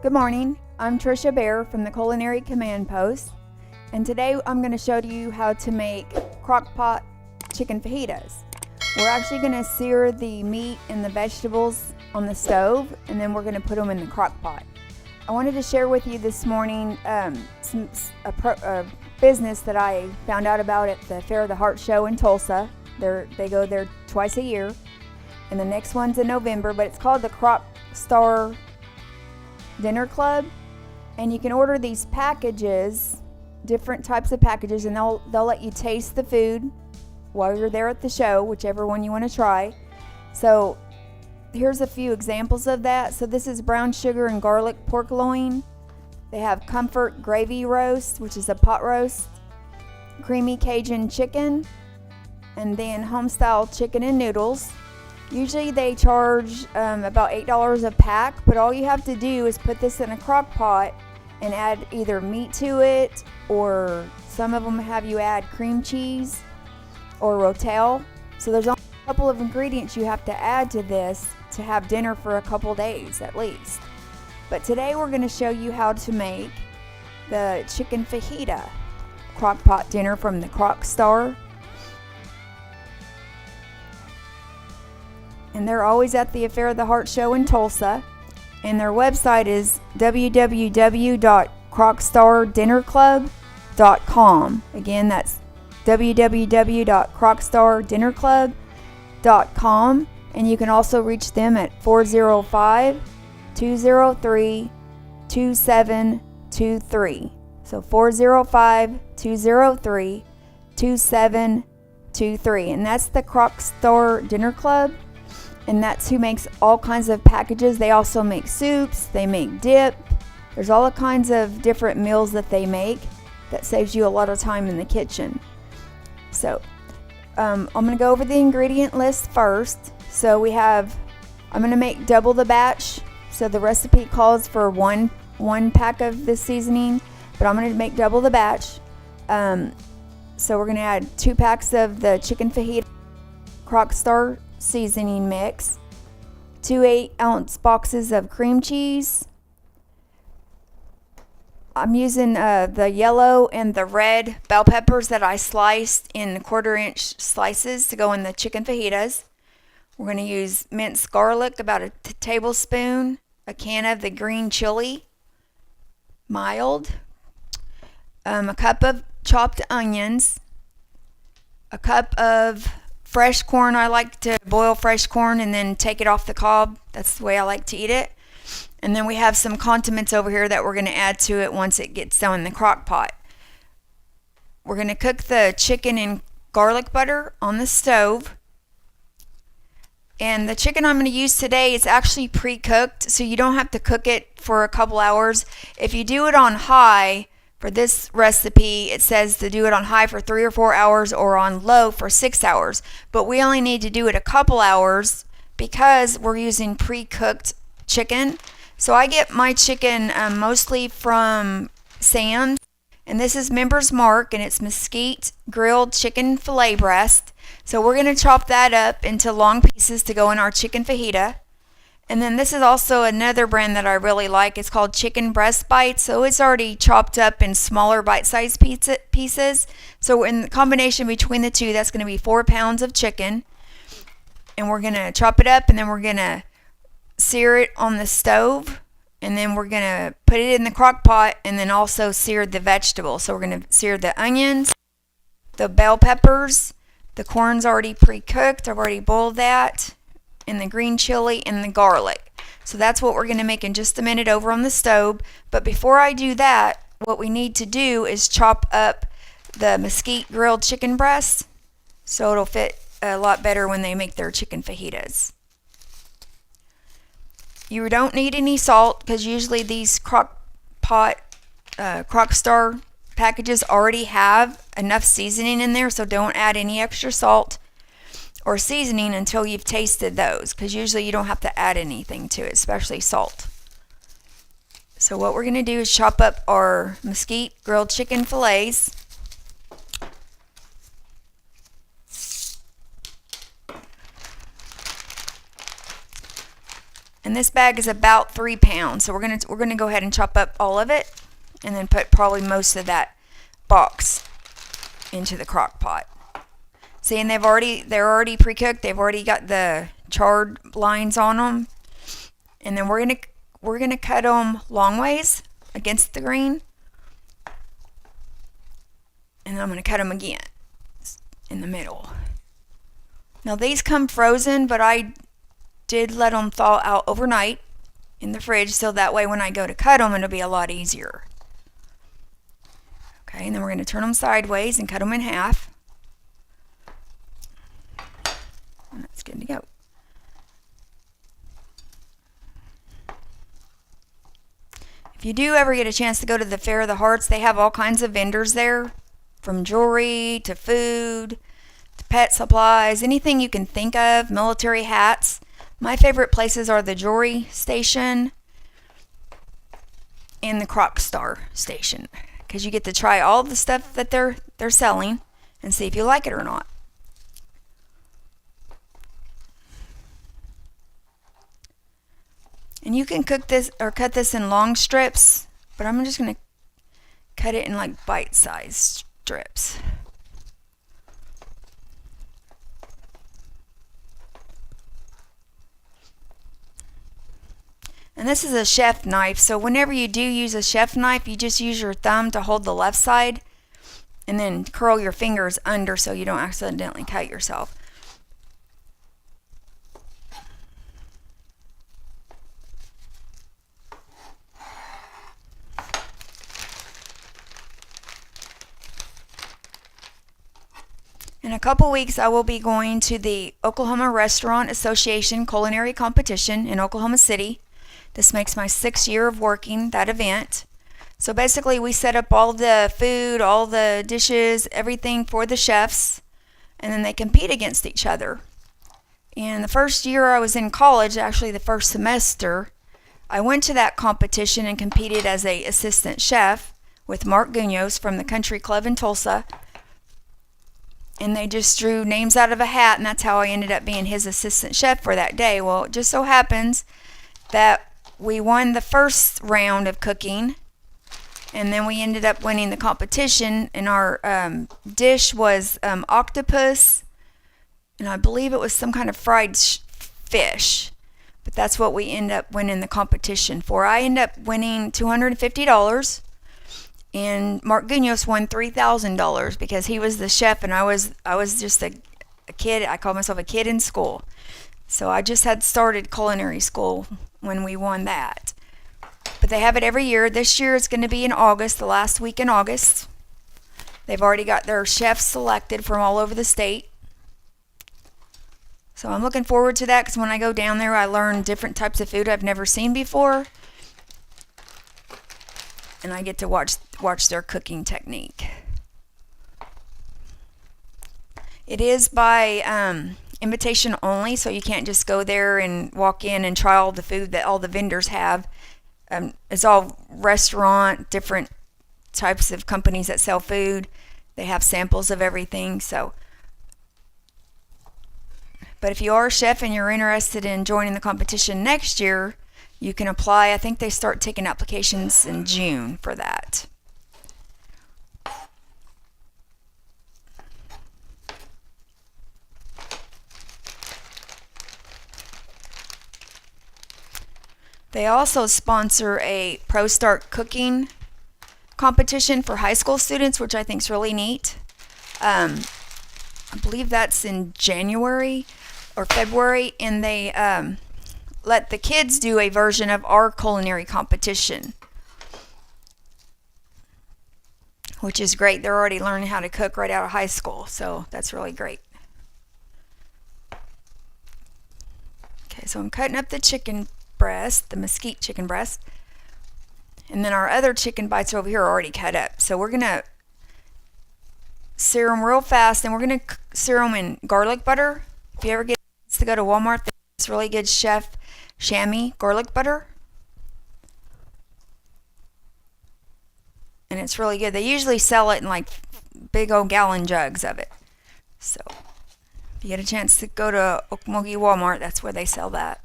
Good morning, I'm Tricia Bear from the Culinary Command Post, and today I'm going to show you how to make Crockpot chicken fajitas. We're actually going to sear the meat and the vegetables on the stove, and then we're going to put them in the crock pot. I wanted to share with you this morning a business that I found out about at the Fair of the Heart show in Tulsa. They go there twice a year, and the next one's in November, but it's called the Crockstar Dinner Club, and you can order these packages, different types of packages, and they'll let you taste the food while you're there at the show, whichever one you want to try. So here's a few examples of that. So this is brown sugar and garlic pork loin. They have comfort gravy roast, which is a pot roast, creamy Cajun chicken, and then home-style chicken and noodles. Usually they charge about $8 a pack, but all you have to do is put this in a crock pot and add either meat to it, or some of them have you add cream cheese or rotel. So there's only a couple of ingredients you have to add to this to have dinner for a couple days at least. But today we're going to show you how to make the chicken fajita crock pot dinner from the Crockstar. And they're always at the Affair of the Heart show in Tulsa, and their website is www.crockstardinnerclub.com. Again, that's www.crockstardinnerclub.com, and you can also reach them at 405-203-2723. So 405-203-2723, and that's the Crockstar Dinner Club. And that's who makes all kinds of packages. They also make soups, they make dip. There's all kinds of different meals that they make that saves you a lot of time in the kitchen. So I'm going to go over the ingredient list first. So I'm going to make double the batch. So the recipe calls for one pack of this seasoning, but I'm going to make double the batch. So we're going to add 2 packs of the chicken fajita Crockstar seasoning mix, 2 8-ounce boxes of cream cheese. I'm using the yellow and the red bell peppers that I sliced in 1/4-inch slices to go in the chicken fajitas. We're going to use minced garlic, about a tablespoon, a can of the green chili, mild, a cup of chopped onions, a cup of fresh corn. I like to boil fresh corn and then take it off the cob. That's the way I like to eat it. And then we have some condiments over here that we're going to add to it once it gets done in the crock pot. We're going to cook the chicken in garlic butter on the stove. And the chicken I'm going to use today is actually pre-cooked, so you don't have to cook it for a couple hours. If you do it on high, for this recipe, it says to do it on high for 3 or 4 hours or on low for 6 hours. But we only need to do it a couple hours because we're using pre-cooked chicken. So I get my chicken mostly from Sam's. And this is Member's Mark, and it's mesquite grilled chicken filet breast. So we're going to chop that up into long pieces to go in our chicken fajita. And then this is also another brand that I really like. It's called Chicken Breast Bites. So it's already chopped up in smaller bite-sized pieces. So in the combination between the two, that's going to be 4 pounds of chicken. And we're going to chop it up, and then we're going to sear it on the stove. And then we're going to put it in the crock pot and then also sear the vegetables. So we're going to sear the onions, the bell peppers. The corn's already pre-cooked. I've already boiled that. And the green chili and the garlic. So that's what we're going to make in just a minute over on the stove. But before I do that, what we need to do is chop up the mesquite grilled chicken breast so it'll fit a lot better when they make their chicken fajitas. You don't need any salt because usually these Crockstar packages already have enough seasoning in there, so don't add any extra salt or seasoning until you've tasted those, because usually you don't have to add anything to it, especially salt. So what we're going to do is chop up our mesquite grilled chicken fillets. And this bag is about 3 pounds. So we're gonna go ahead and chop up all of it and then put probably most of that box into the crock pot. See, and they're already pre-cooked. They've already got the charred lines on them. And then we're gonna cut them long ways against the grain. And then I'm gonna cut them again in the middle. Now these come frozen, but I did let them thaw out overnight in the fridge, so that way when I go to cut them, it'll be a lot easier. Okay, and then we're going to turn them sideways and cut them in half. And that's good to go. If you do ever get a chance to go to the Fair of the Hearts, they have all kinds of vendors there, from jewelry to food to pet supplies, anything you can think of, military hats. My favorite places are the jewelry station and the Crock Star station, because you get to try all the stuff that they're selling and see if you like it or not. And you can cook this or cut this in long strips, but I'm just going to cut it in like bite-sized strips. And this is a chef knife, so whenever you do use a chef knife, you just use your thumb to hold the left side and then curl your fingers under so you don't accidentally cut yourself. In a couple weeks, I will be going to the Oklahoma Restaurant Association Culinary Competition in Oklahoma City. This makes my 6th year of working that event. So basically we set up all the food, all the dishes, everything for the chefs, and then they compete against each other. And the first year I was in college, actually the first semester, I went to that competition and competed as an assistant chef with Mark Gunos from the Country Club in Tulsa. And they just drew names out of a hat, and that's how I ended up being his assistant chef for that day. Well, it just so happens that we won the first round of cooking, and then we ended up winning the competition, and our dish was octopus, and I believe it was some kind of fried fish, but that's what we ended up winning the competition for. I ended up winning $250, and Mark Gunos won $3,000 because he was the chef, and I was just a kid. I called myself a kid in school. So I just had started culinary school when we won that. But they have it every year. This year it's going to be in August, the last week in August. They've already got their chefs selected from all over the state. So I'm looking forward to that, because when I go down there I learn different types of food I've never seen before. And I get to watch their cooking technique. It is by invitation only, so you can't just go there and walk in and try all the food that all the vendors have. It's all restaurant, different types of companies that sell food. They have samples of everything. But if you are a chef and you're interested in joining the competition next year, you can apply. I think they start taking applications in June for that. They also sponsor a Pro Start cooking competition for high school students, which I think is really neat. I believe that's in January or February, and they let the kids do a version of our culinary competition, which is great. They're already learning how to cook right out of high school, so that's really great. Okay, so I'm cutting up the chicken breast, the mesquite chicken breast, and then our other chicken bites over here are already cut up. So we're gonna sear them real fast, and we're gonna sear them in garlic butter. If you ever get to go to Walmart, there's this really good Chef Chamois garlic butter, and it's really good. They usually sell it in like big old gallon jugs of it. So if you get a chance to go to Okmulgee Walmart, that's where they sell that.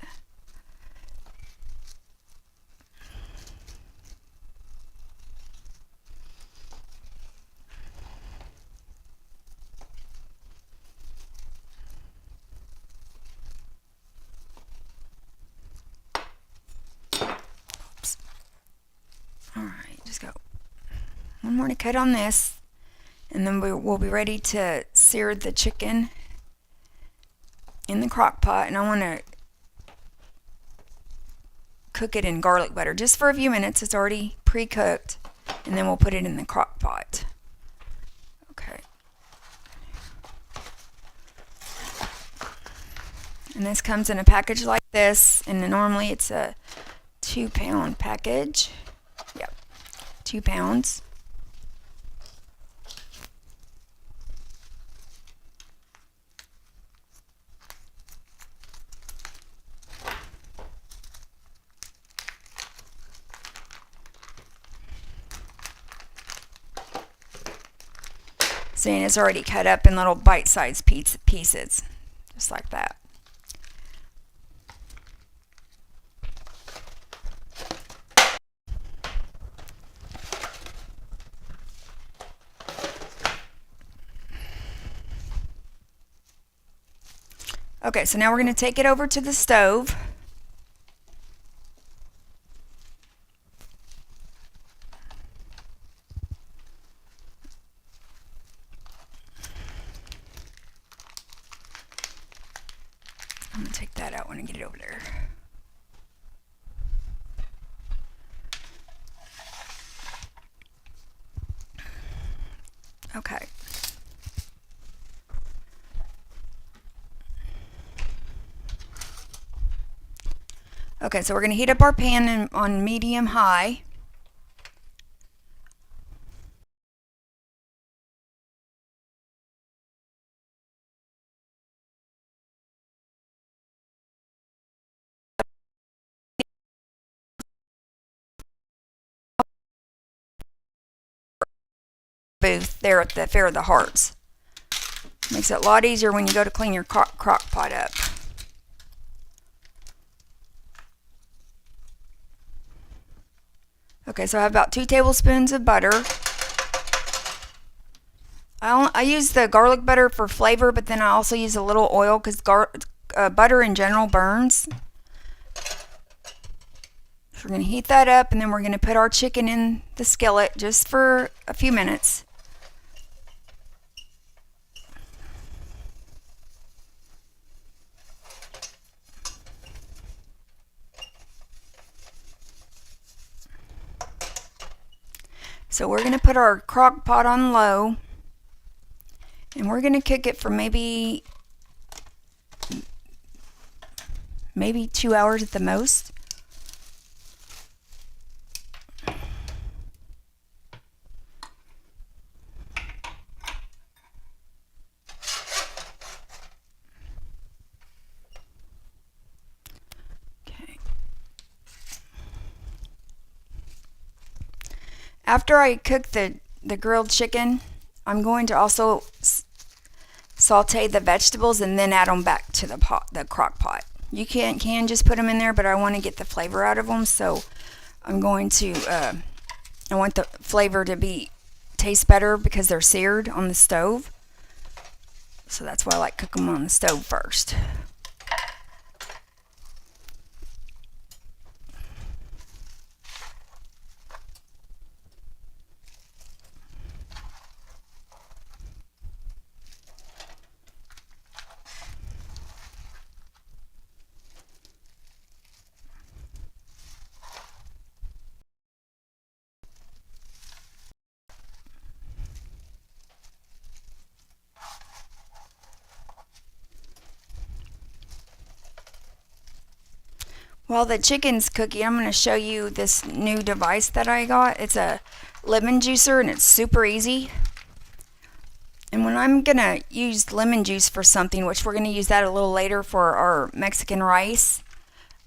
So one more to cut on this, and then we'll be ready to sear the chicken in the crock pot. And I want to cook it in garlic butter just for a few minutes. It's already pre-cooked, and then we'll put it in the crock pot. Okay. And this comes in a package like this, and normally it's a 2-pound package. Yep, 2 pounds. See, and it's already cut up in little bite-sized pieces, just like that. Okay, so now we're going to take it over to the stove. I'm going to take that out when I get it over there. Okay. Okay, so we're going to heat up our pan on medium high. Booth there at the Fair of the Hearts. Makes it a lot easier when you go to clean your crock pot up. Okay, so I have about 2 tablespoons of butter. I use the garlic butter for flavor, but then I also use a little oil because butter in general burns. So we're going to heat that up, and then we're going to put our chicken in the skillet just for a few minutes. So we're going to put our crock pot on low, and we're going to cook it for maybe 2 hours at the most. After I cook the grilled chicken, I'm going to also saute the vegetables and then add them back to the crock pot. You can just put them in there, but I want to get the flavor out of them, so I'm going to I want the flavor to taste better because they're seared on the stove. So that's why I like cook them on the stove first. While the chicken's cooking, I'm going to show you this new device that I got. It's a lemon juicer, and it's super easy. And when I'm going to use lemon juice for something, which we're going to use that a little later for our Mexican rice,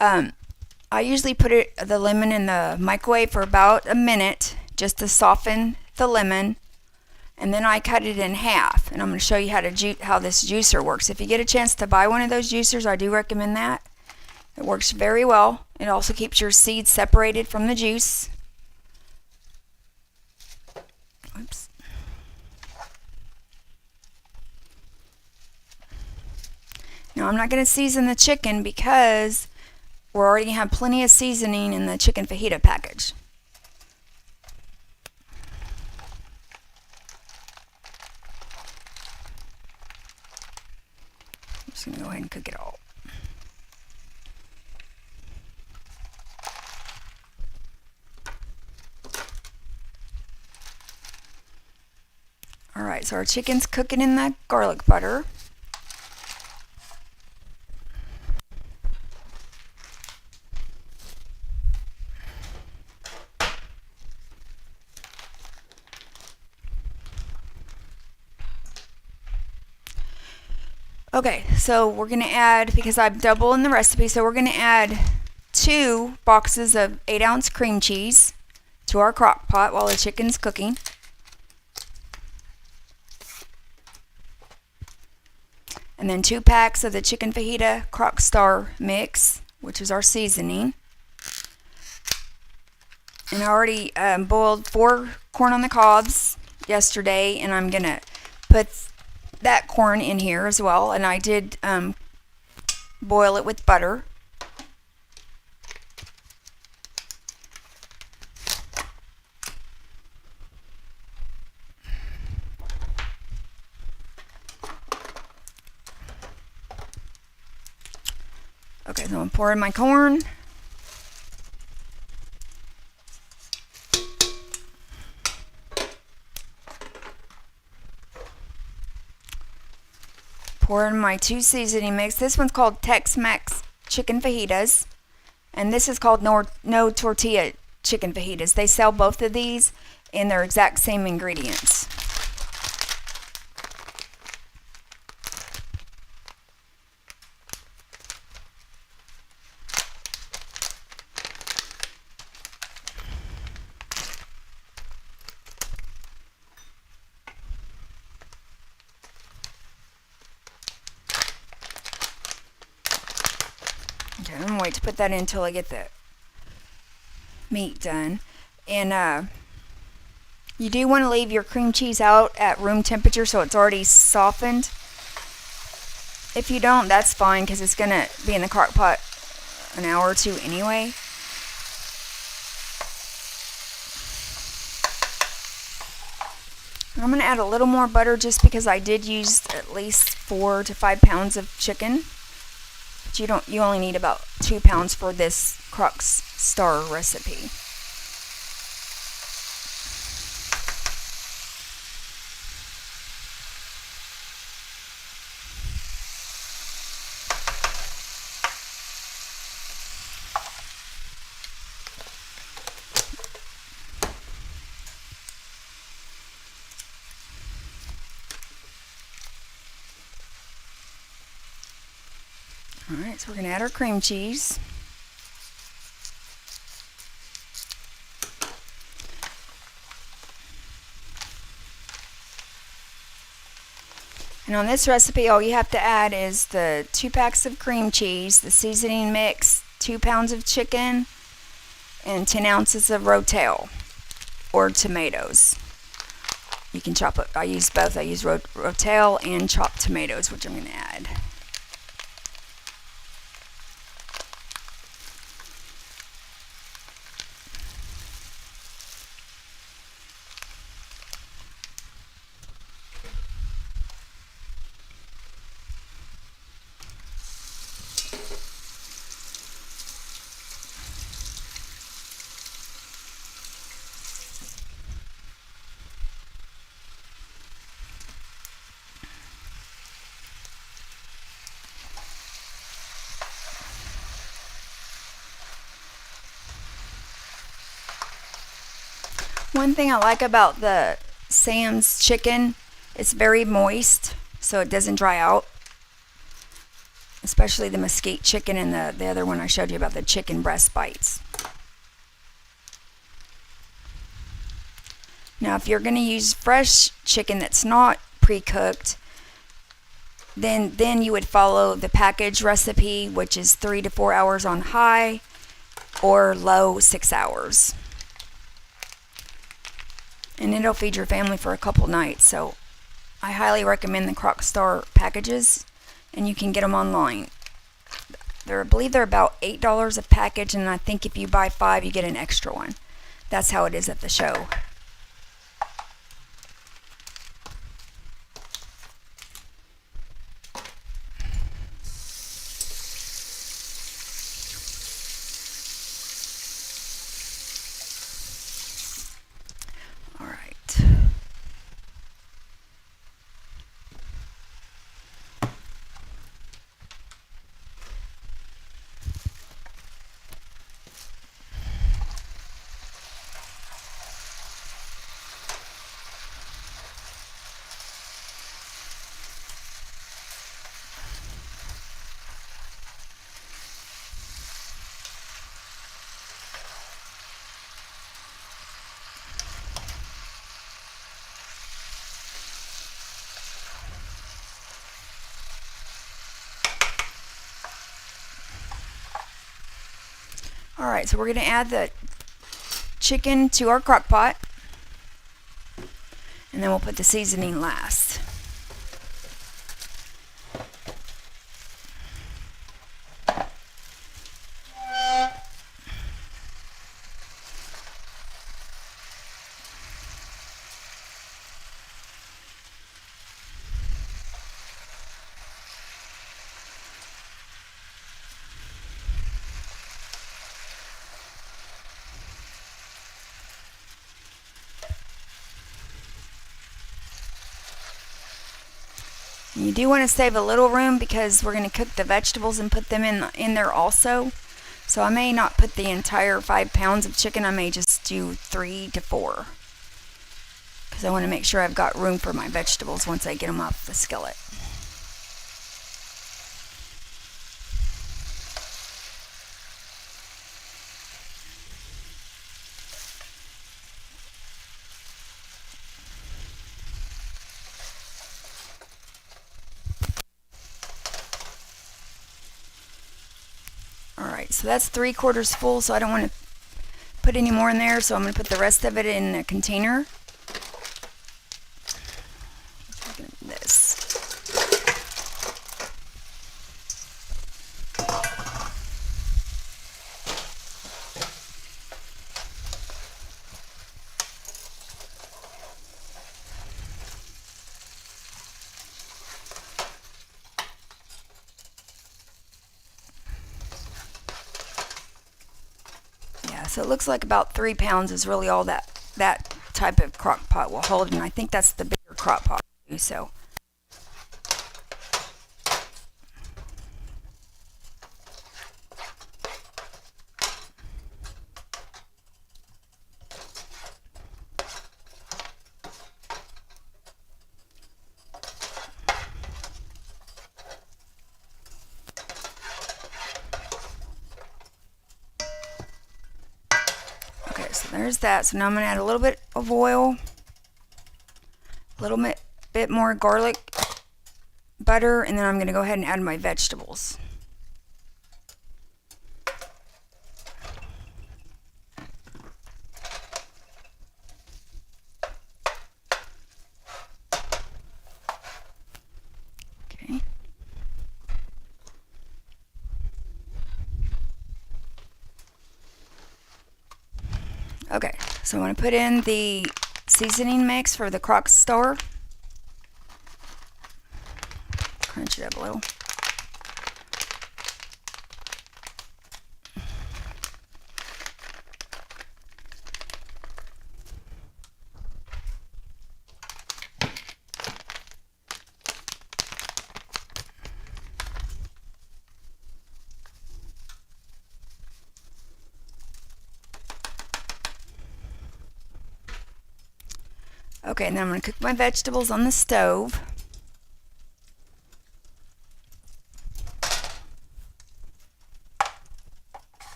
I usually put the lemon in the microwave for about a minute just to soften the lemon, and then I cut it in half. And I'm going to show you how this juicer works. If you get a chance to buy one of those juicers, I do recommend that. It works very well. It also keeps your seeds separated from the juice. Oops. Now I'm not going to season the chicken because we already have plenty of seasoning in the chicken fajita package. Just gonna go ahead and cook it all. Alright, so our chicken's cooking in the garlic butter. Okay, so we're going to add, because I'm doubling the recipe, so we're going to add 2 boxes of 8-ounce cream cheese to our crock pot while the chicken's cooking. And then 2 packs of the chicken fajita crock star mix, which is our seasoning. And I already boiled 4 corn on the cobs yesterday, and I'm going to put that corn in here as well. And I did boil it with butter. Okay, so I'm pouring my corn. Pour in my 2 seasoning mix. This one's called Tex-Mex Chicken Fajitas. And this is called No Tortilla Chicken Fajitas. They sell both of these in their exact same ingredients. Okay, I'm going to wait to put that in until I get the meat done. And you do want to leave your cream cheese out at room temperature so it's already softened. If you don't, that's fine, because it's going to be in the crock pot an hour or 2 anyway. I'm going to add a little more butter just because I did use at least 4 to 5 pounds of chicken. But you only need about 2 pounds for this crock star recipe. Alright, so we're going to add our cream cheese. And on this recipe, all you have to add is the 2 packs of cream cheese, the seasoning mix, 2 pounds of chicken, and 10 ounces of rotel or tomatoes. You can chop it. I use both. I use rotel and chopped tomatoes, which I'm going to add. One thing I like about the Sam's chicken, it's very moist, so it doesn't dry out. Especially the mesquite chicken and the other one I showed you about the chicken breast bites. Now, if you're going to use fresh chicken that's not pre-cooked, then you would follow the package recipe, which is 3 to 4 hours on high or low 6 hours. And it'll feed your family for a couple nights. So I highly recommend the Crock Star packages, and you can get them online. I believe they're about $8 a package, and I think if you buy 5, you get an extra one. That's how it is at the show. Alright, so we're going to add the chicken to our crock pot. And then we'll put the seasoning last. You do want to save a little room because we're going to cook the vegetables and put them in there also. So I may not put the entire 5 pounds of chicken. I may just do 3 to 4. Because I want to make sure I've got room for my vegetables once I get them off the skillet. Alright, so that's 3/4 full, so I don't want to put any more in there, so I'm going to put the rest of it in a container. This. So it looks like about 3 pounds is really all that type of crock pot will hold, and I think that's the bigger crock pot too, so. So there's that. So now I'm going to add a little bit of oil, a little bit more garlic, butter, and then I'm going to go ahead and add my vegetables. Okay. Okay, so I'm going to put in the seasoning mix for the crock star. Crunch it up a little. Okay, and then I'm going to cook my vegetables on the stove.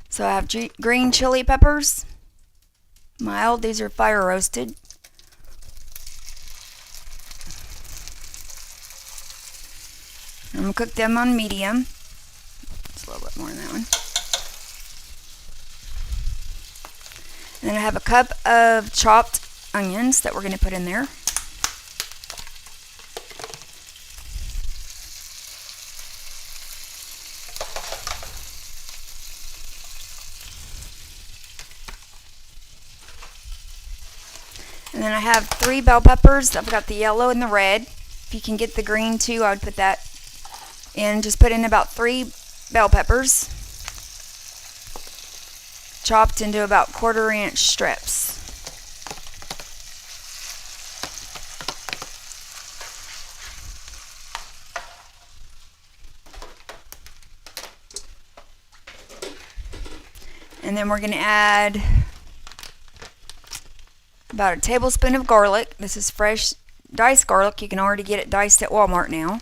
So I have green chili peppers, mild, these are fire roasted. I'm going to cook them on medium. Just a little bit more than that one. And then I have a cup of chopped onions that we're going to put in there. And then I have 3 bell peppers. I've got the yellow and the red. If you can get the green too, I would put that in. Just put in about 3 bell peppers, chopped into about 1/4 inch strips. And then we're going to add about a tablespoon of garlic. This is fresh diced garlic. You can already get it diced at Walmart now.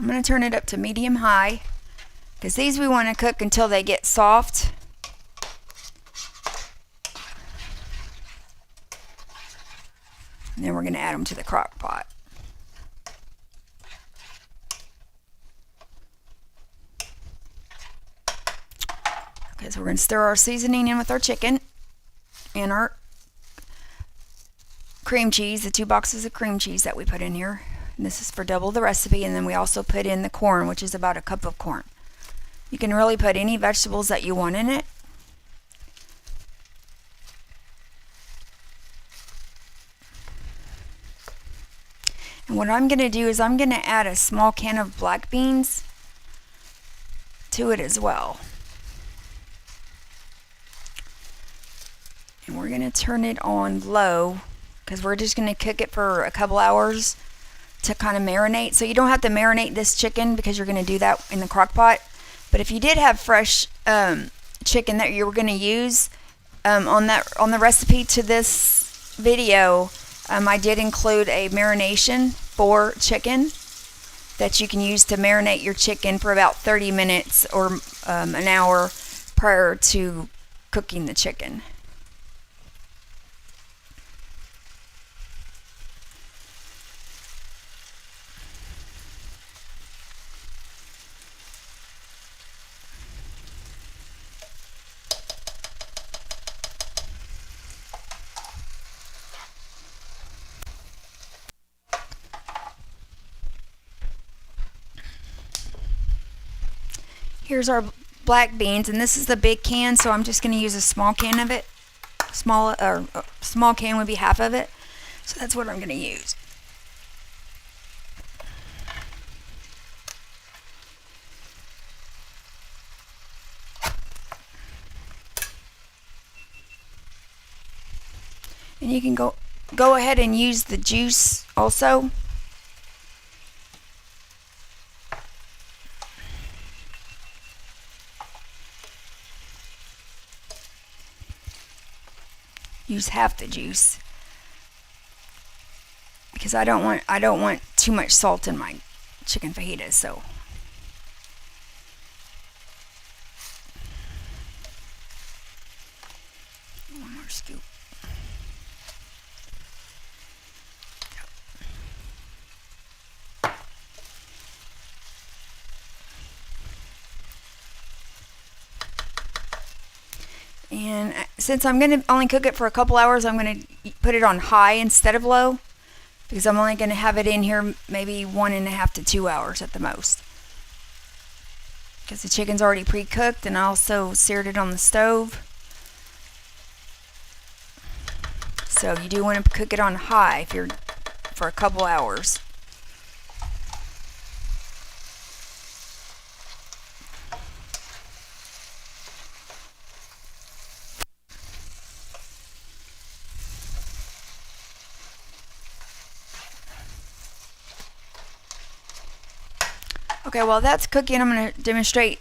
I'm going to turn it up to medium high because these we want to cook until they get soft. And then we're going to add them to the crock pot. Okay, so we're going to stir our seasoning in with our chicken and our cream cheese, the 2 boxes of cream cheese that we put in here. And this is for double the recipe. And then we also put in the corn, which is about a cup of corn. You can really put any vegetables that you want in it. And what I'm going to do is I'm going to add a small can of black beans to it as well. And we're going to turn it on low because we're just going to cook it for a couple hours to kind of marinate. So you don't have to marinate this chicken because you're going to do that in the crock pot. But if you did have fresh chicken that you were going to use on the recipe to this video, I did include a marination for chicken that you can use to marinate your chicken for about 30 minutes or an hour prior to cooking the chicken. Here's our black beans, and this is the big can, so I'm just going to use a small can of it. Small can would be half of it, so that's what I'm going to use. And you can go ahead and use the juice also. Use half the juice because I don't want too much salt in my chicken fajitas. So one more scoop. And since I'm going to only cook it for a couple hours, I'm going to put it on high instead of low because I'm only going to have it in here maybe 1.5 to 2 hours at the most. Because the chicken's already pre-cooked and I also seared it on the stove. So you do want to cook it on high for a couple hours. Okay, while that's cooking, I'm going to demonstrate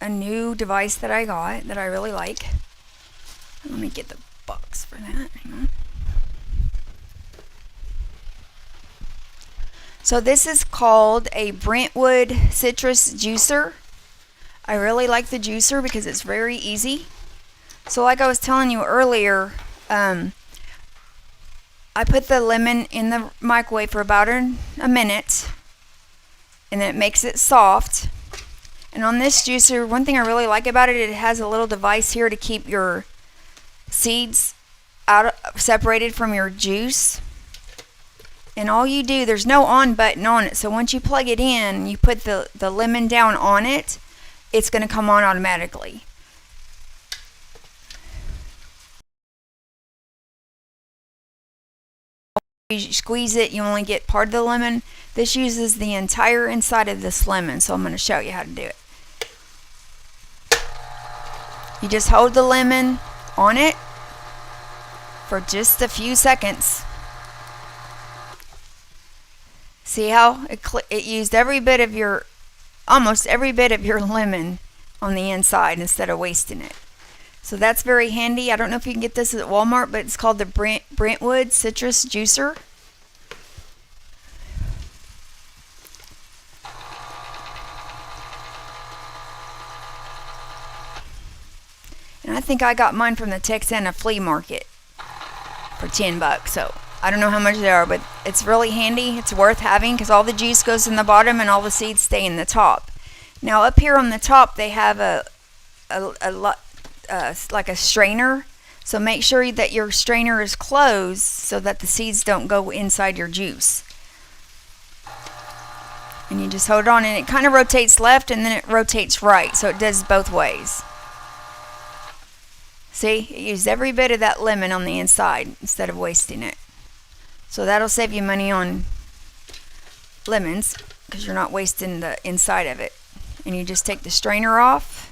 a new device that I got that I really like. Let me get the box for that. Hang on. So this is called a Brentwood citrus juicer. I really like the juicer because it's very easy. So like I was telling you earlier, I put the lemon in the microwave for about a minute. And it makes it soft. And on this juicer, one thing I really like about it, it has a little device here to keep your seeds separated from your juice. And all you do, there's no on button on it. So once you plug it in, you put the lemon down on it, it's going to come on automatically. You squeeze it, you only get part of the lemon. This uses the entire inside of this lemon, so I'm going to show you how to do it. You just hold the lemon on it for just a few seconds. See how it used almost every bit of your lemon on the inside instead of wasting it. So that's very handy. I don't know if you can get this at Walmart, but it's called the Brentwood citrus juicer. And I think I got mine from the Texana flea market for $10. So I don't know how much they are, but it's really handy. It's worth having because all the juice goes in the bottom and all the seeds stay in the top. Now up here on the top they have like a strainer. So make sure that your strainer is closed so that the seeds don't go inside your juice. And you just hold it on and it kind of rotates left and then it rotates right. So it does both ways. See, it used every bit of that lemon on the inside instead of wasting it. So that'll save you money on lemons because you're not wasting the inside of it. And you just take the strainer off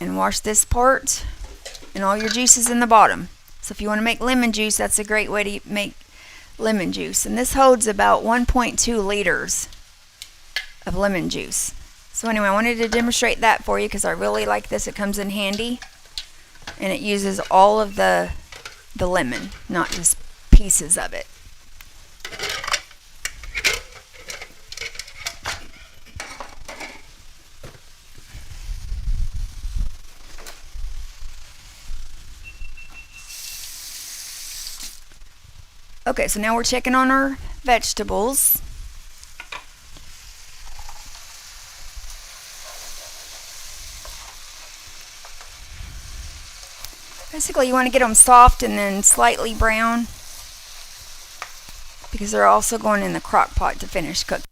and wash this part and all your juice is in the bottom. So if you want to make lemon juice, that's a great way to make lemon juice. And this holds about 1.2 liters of lemon juice. So anyway, I wanted to demonstrate that for you because I really like this. It comes in handy and it uses all of the lemon, not just pieces of it. Okay, so now we're checking on our vegetables. Basically, you want to get them soft and then slightly brown because they're also going in the crock pot to finish cooking.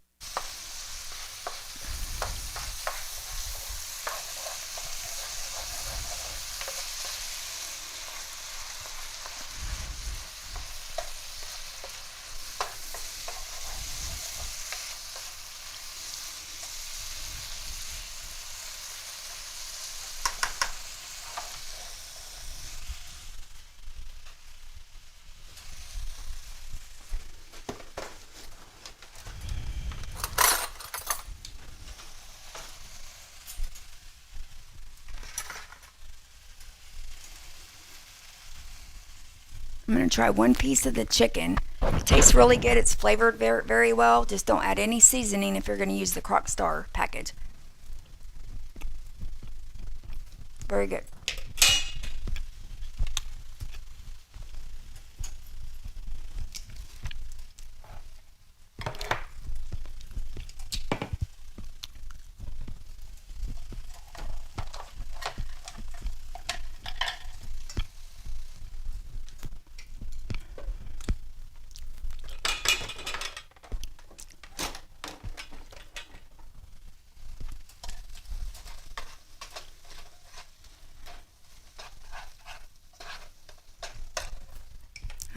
I'm going to try one piece of the chicken. It tastes really good. It's flavored very, very well. Just don't add any seasoning if you're going to use the Crockstar package. Very good.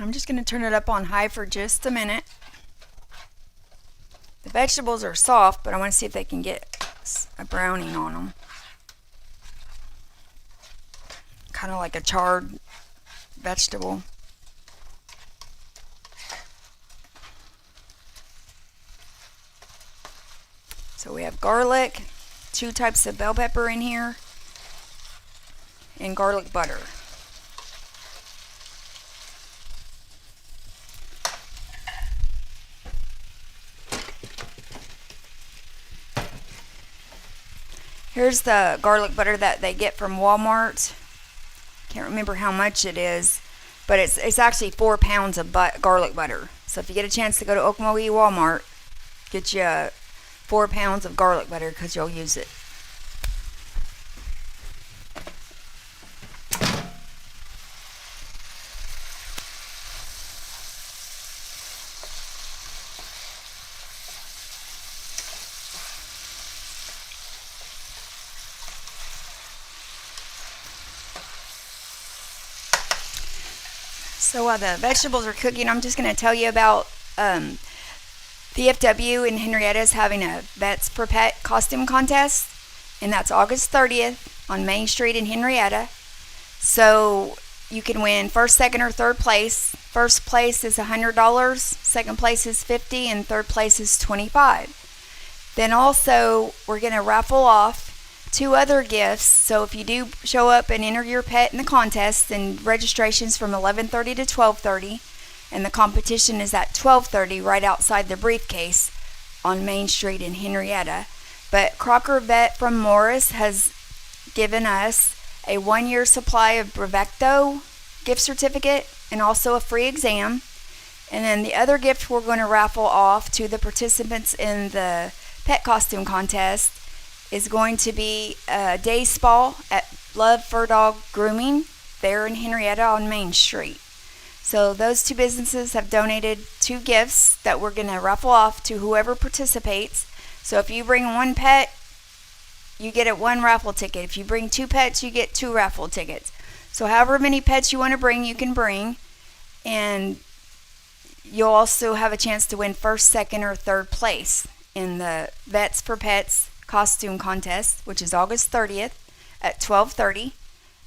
I'm just going to turn it up on high for just a minute. The vegetables are soft, but I want to see if they can get a browning on them. Kind of like a charred vegetable. So we have garlic, 2 types of bell pepper in here, and garlic butter. Here's the garlic butter that they get from Walmart. Can't remember how much it is, but it's actually 4 pounds of garlic butter. So if you get a chance to go to Okmulgee Walmart, get you 4 pounds of garlic butter because you'll use it. So while the vegetables are cooking, I'm just going to tell you about VFW in Henrietta is having a Vets for Pet costume contest, and that's August 30th on Main Street in Henrietta. So you can win first, second, or third place. First place is $100, second place is $50, and third place is $25. Then also we're going to raffle off 2 other gifts. So if you do show up and enter your pet in the contest, then registration's from 11:30 to 12:30, and the competition is at 12:30 right outside the briefcase on Main Street in Henrietta. But Crocker Vet from Morris has given us a 1-year supply of Brevecto gift certificate and also a free exam. And then the other gift we're going to raffle off to the participants in the pet costume contest is going to be a day spa at Love Fur Dog Grooming there in Henrietta on Main Street. So those two businesses have donated 2 gifts that we're going to raffle off to whoever participates. So if you bring 1 pet, you get a 1 raffle ticket. If you bring 2 pets, you get 2 raffle tickets. So however many pets you want to bring, you can bring. And you'll also have a chance to win 1st, 2nd, or 3rd place in the Vets for Pets costume contest, which is August 30th at 12:30.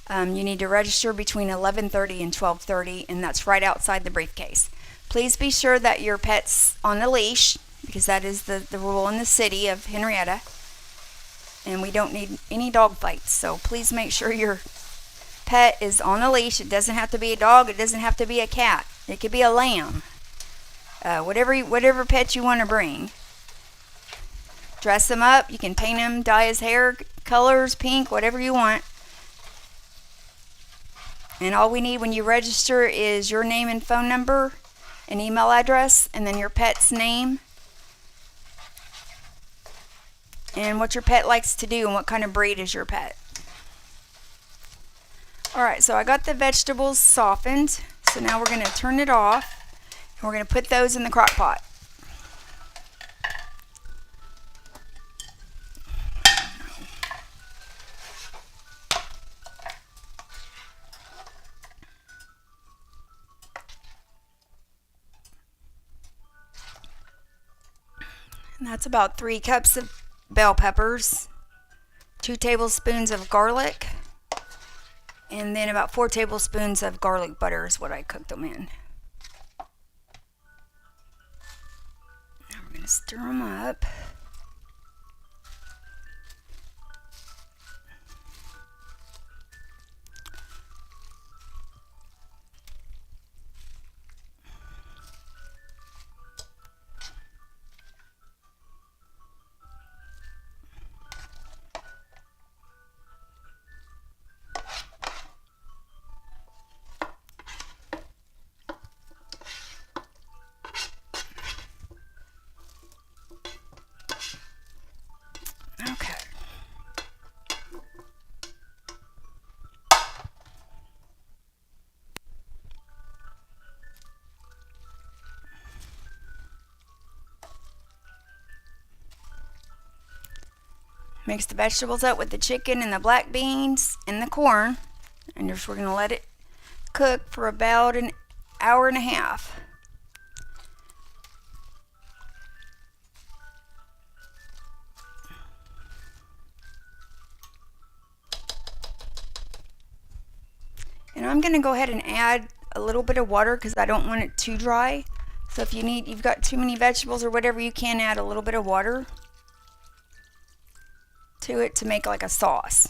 You need to register between 11:30 and 12:30, and that's right outside the briefcase. Please be sure that your pet's on a leash, because that is the rule in the city of Henrietta. And we don't need any dog fights, so please make sure your pet is on a leash. It doesn't have to be a dog. It doesn't have to be a cat. It could be a lamb. Whatever pet you want to bring. Dress him up. You can paint him, dye his hair colors, pink, whatever you want. And all we need when you register is your name and phone number, an email address, and then your pet's name, and what your pet likes to do and what kind of breed is your pet. Alright, so I got the vegetables softened. So now we're going to turn it off, and we're going to put those in the crock pot. And that's about 3 cups of bell peppers, 2 tablespoons of garlic, and then about 4 tablespoons of garlic butter is what I cooked them in. Now we're going to stir them up. Mix the vegetables up with the chicken and the black beans and the corn, and we're going to let it cook for about an hour and a half. And I'm going to go ahead and add a little bit of water because I don't want it too dry. So if you've got too many vegetables or whatever, you can add a little bit of water to it to make like a sauce.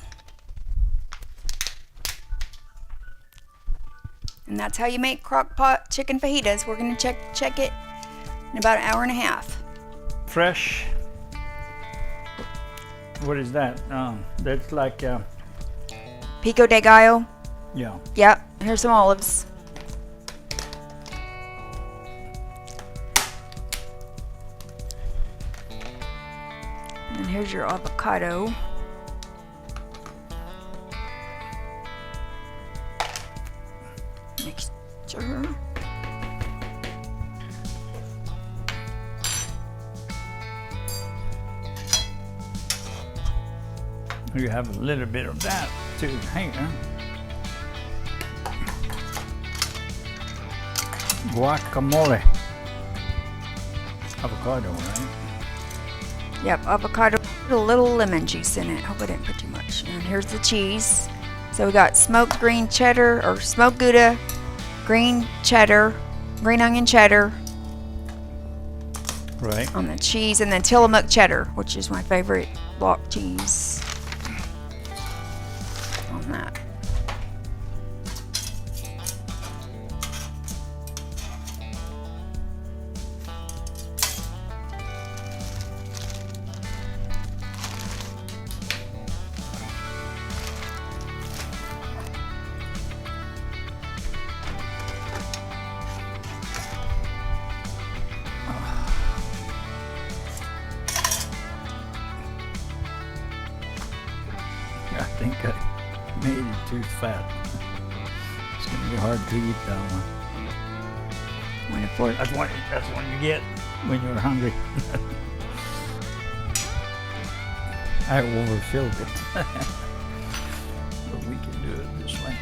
And that's how you make Crockpot chicken fajitas. We're going to check it in about an hour and a half. Fresh. What is that? That's like Pico de gallo. yeah. Yep. Here's some olives. And here's your avocado. Mixture. You have a little bit of that too here. Guacamole. Avocado, right? Yep, avocado, a little lemon juice in it. Hope I didn't put too much. And here's the cheese. So we got smoked green cheddar, or smoked Gouda, green cheddar, green onion cheddar. Right. On the cheese, and then Tillamook cheddar, which is my favorite block cheese. On that. think I made it too fat. It's gonna be hard to eat that one. Want a fork? That's what you get when you're hungry. I overfilled it. But we can do it this way.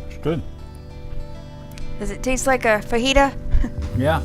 It's good. Does it taste like a fajita? Yeah.